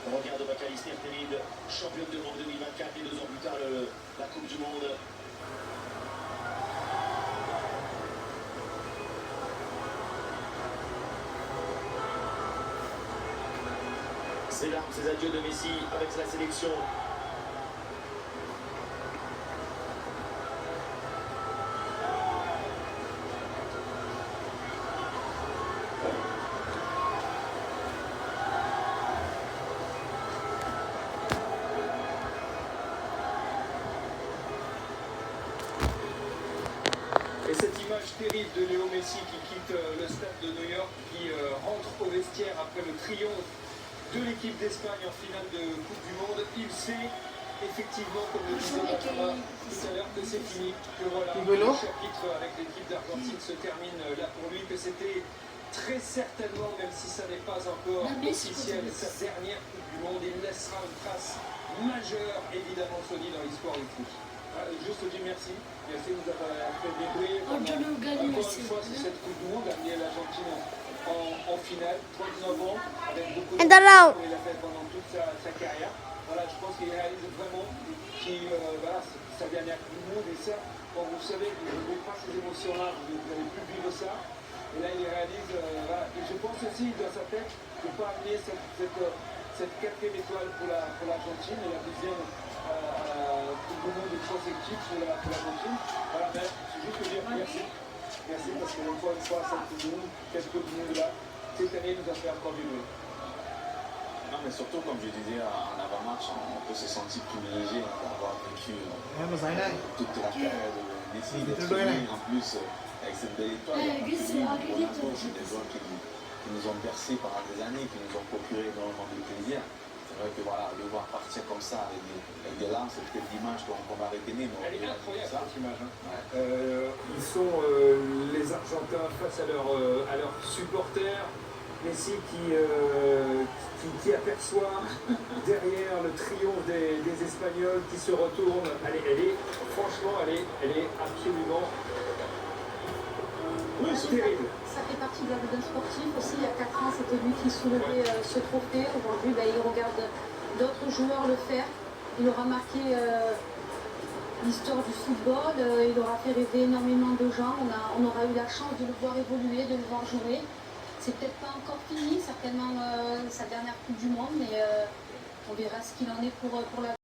Regarde Macalister Télide, championne d'Europe 2024 et 2 ans plus tard la Coupe du Monde. C'est là ces adieux de Messi avec la sélection. Et cette image terrible de Léo Messi qui quitte le stade de New York, qui rentre au vestiaire après le triomphe de l'équipe d'Espagne en finale de Coupe du Monde, il sait effectivement, comme le disait Benjamin tout à l'heure, que c'est fini, que voilà, le chapitre avec l'équipe d'Argentine se termine là pour lui, que c'était très certainement, même si ça n'est pas encore officiel, sa dernière Coupe du Monde. Il laissera une trace majeure, évidemment, Sony, dans l'histoire du foot. Juste dire merci. Merci de nous avoir fait vibrer. Encore une fois, c'est cette Coupe du Monde, amener l'Argentine en finale, 39 ans, avec beaucoup de il a fait pendant toute sa carrière. Voilà, je pense qu'il réalise vraiment voilà, sa dernière Coupe du Monde. Et ça, quand vous savez que vous n'avez pas ces émotions-là, vous n'avez plus vivre ça. Et là, il réalise, voilà. Et je pense aussi, dans sa tête, de ne pas amener cette quatrième étoile pour l'Argentine et la deuxième Coupe du Monde de 3 équipes pour l'Argentine. Voilà, mais c'est juste de dire merci. Merci parce que une fois, cette Coupe du Monde, cette Coupe du Monde-là, cette année nous a fait encore du mieux. Non, mais surtout, comme je disais en avant-match, on peut se sentir privilégié d'avoir vécu toute la carrière de Messi, d'être en plus avec cette belle étoile. C'est des joueurs qui nous ont bercés pendant des années, qui nous ont procuré énormément de plaisir. C'est vrai que voilà, le voir partir comme ça avec des larmes, c'est peut-être l'image qu'on va retenir. Elle est incroyable cette image. Hein. Ouais. Ils sont les Argentins face à leurs supporters. Messi qui aperçoit derrière le triomphe des Espagnols qui se retournent. Franchement, elle est absolument terrible. Ça fait partie de la vie d'un sportif aussi. Il y a 4 ans, c'était lui qui soulevait ce trophée. Aujourd'hui, il regarde d'autres joueurs le faire. Il aura marqué l'histoire du football. Il aura fait rêver énormément de gens. On aura eu la chance de le voir évoluer, de le voir jouer. C'est peut-être pas encore fini, certainement sa dernière Coupe du Monde, mais on verra ce qu'il en est pour la